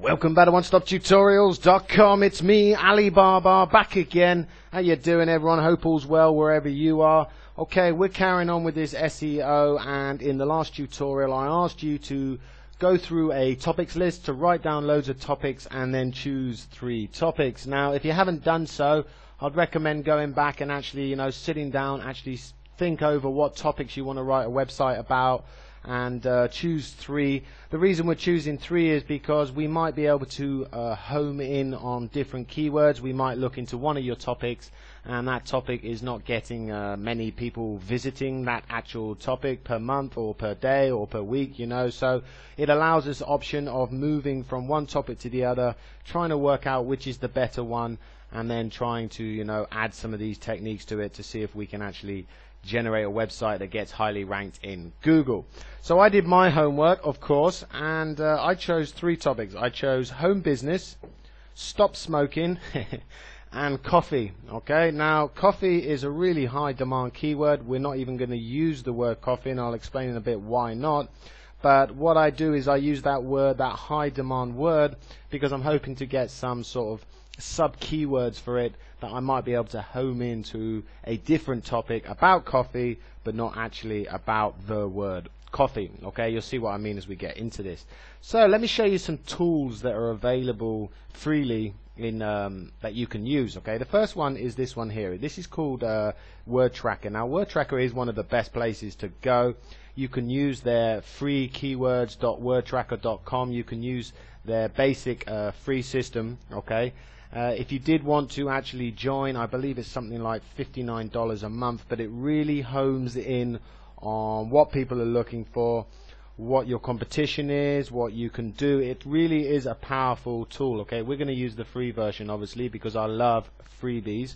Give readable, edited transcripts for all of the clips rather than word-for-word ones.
Welcome back to OneStopTutorials.com. It's me, Alibaba, back again. How you doing, everyone? Hope all's well wherever you are. Okay, we're carrying on with this SEO, and in the last tutorial I asked you to go through a topics list, to write down loads of topics and then choose 3 topics. Now, if you haven't done so, I'd recommend going back and actually, sitting down, actually think over what topics you want to write a website about, and choose 3. The reason we're choosing 3 is because we might be able to home in on different keywords. We might look into one of your topics and that topic is not getting many people visiting that actual topic per month or per day or per week, so it allows us the option of moving from one topic to the other, trying to work out which is the better one, and then trying to add some of these techniques to it to see if we can actually generate a website that gets highly ranked in Google. So I did my homework, of course, and I chose 3 topics. I chose home business, stop smoking, and coffee. Okay, now coffee is a really high demand keyword. We're not even going to use the word coffee, and I'll explain in a bit why not. But what I do is I use that word, that high demand word, because I'm hoping to get some sort of sub keywords for it that I might be able to home into a different topic about coffee, but not actually about the word coffee. Okay, you'll see what I mean as we get into this. So let me show you some tools that are available freely in that you can use. Okay, the first one is this one here. This is called Word Tracker. Now, Word Tracker is one of the best places to go. You can use their free keywords.wordtracker.com. You can use their basic free system. Okay. If you did want to actually join, I believe it's something like $59 a month, but it really homes in on what people are looking for, what your competition is, what you can do. It really is a powerful tool. Okay, we're going to use the free version, obviously, because I love freebies.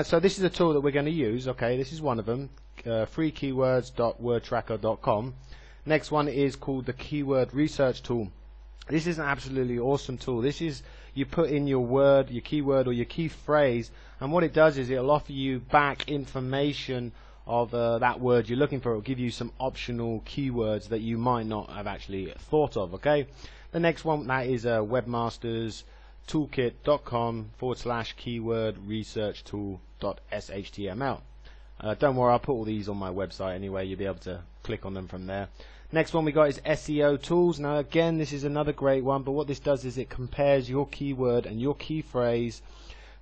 So this is a tool that we're going to use. Okay, this is one of them, freekeywords.wordtracker.com. Next one is called the Keyword Research Tool. This is an absolutely awesome tool. This is, you put in your word, your keyword or your key phrase, and what it does is it'll offer you back information of that word you're looking for. It'll give you some optional keywords that you might not have actually thought of. Okay, the next one, that is webmasterstoolkit.com/keyword research tool.html. Don't worry, I'll put all these on my website anyway. You'll be able to click on them from there. Next one we got is SEO tools. Now again, this is another great one, but what this does is it compares your keyword and your key phrase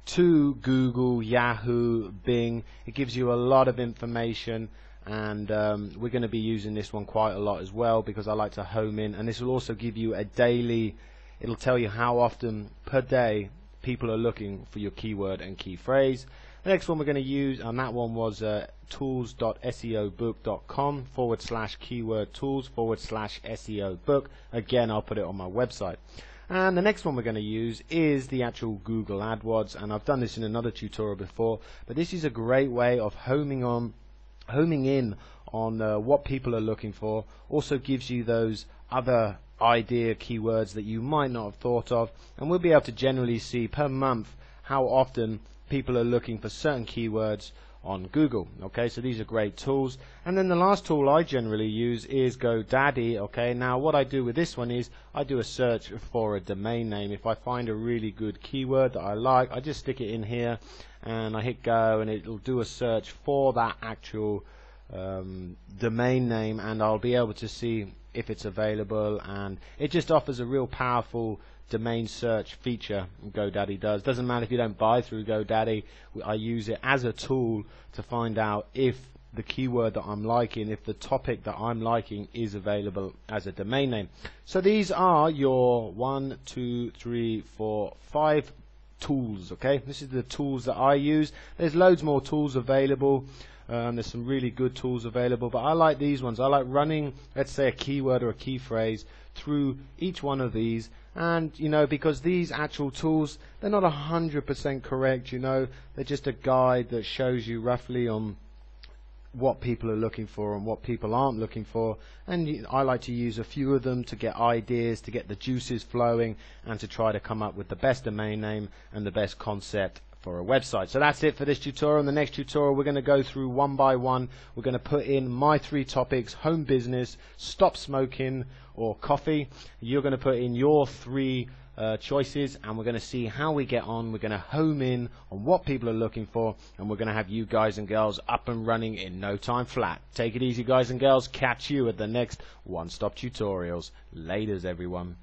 to Google, Yahoo, Bing. It gives you a lot of information, and we're going to be using this one quite a lot as well because I like to home in, and this will also give you a daily, it'll tell you how often per day people are looking for your keyword and key phrase. The next one we're going to use, and that one was tools.seobook.com/keyword tools/SEO book. Again, I'll put it on my website. And the next one we're going to use is the actual Google AdWords, and I've done this in another tutorial before, but this is a great way of homing in on what people are looking for. Also gives you those other idea keywords that you might not have thought of, and we'll be able to generally see per month how often people are looking for certain keywords on Google. Okay, so these are great tools. And then the last tool I generally use is GoDaddy. Okay, now what I do with this one is I do a search for a domain name. If I find a really good keyword that I like, I just stick it in here and I hit go, and it'll do a search for that actual domain name, and I'll be able to see if it's available, and it just offers a real powerful domain search feature. GoDaddy does. Doesn't matter if you don't buy through GoDaddy, I use it as a tool to find out if the keyword that I'm liking, if the topic that I'm liking is available as a domain name. So these are your 1, 2, 3, 4, 5 tools. Okay, this is the tools that I use. There's loads more tools available. There's some really good tools available, but I like these ones. I like running, let's say, a keyword or a key phrase through each one of these, and because these actual tools, they're not 100% correct. They're just a guide that shows you roughly on what people are looking for and what people aren't looking for, and I like to use a few of them to get ideas, to get the juices flowing, and to try to come up with the best domain name and the best concept for a website. So that's it for this tutorial. In the next tutorial we're going to go through one by one. We're going to put in my 3 topics: home business, stop smoking, or coffee. You're going to put in your 3 choices, and we're going to see how we get on. We're going to home in on what people are looking for, and we're going to have you guys and girls up and running in no time flat. Take it easy, guys and girls. Catch you at the next One Stop Tutorials. Laters, everyone.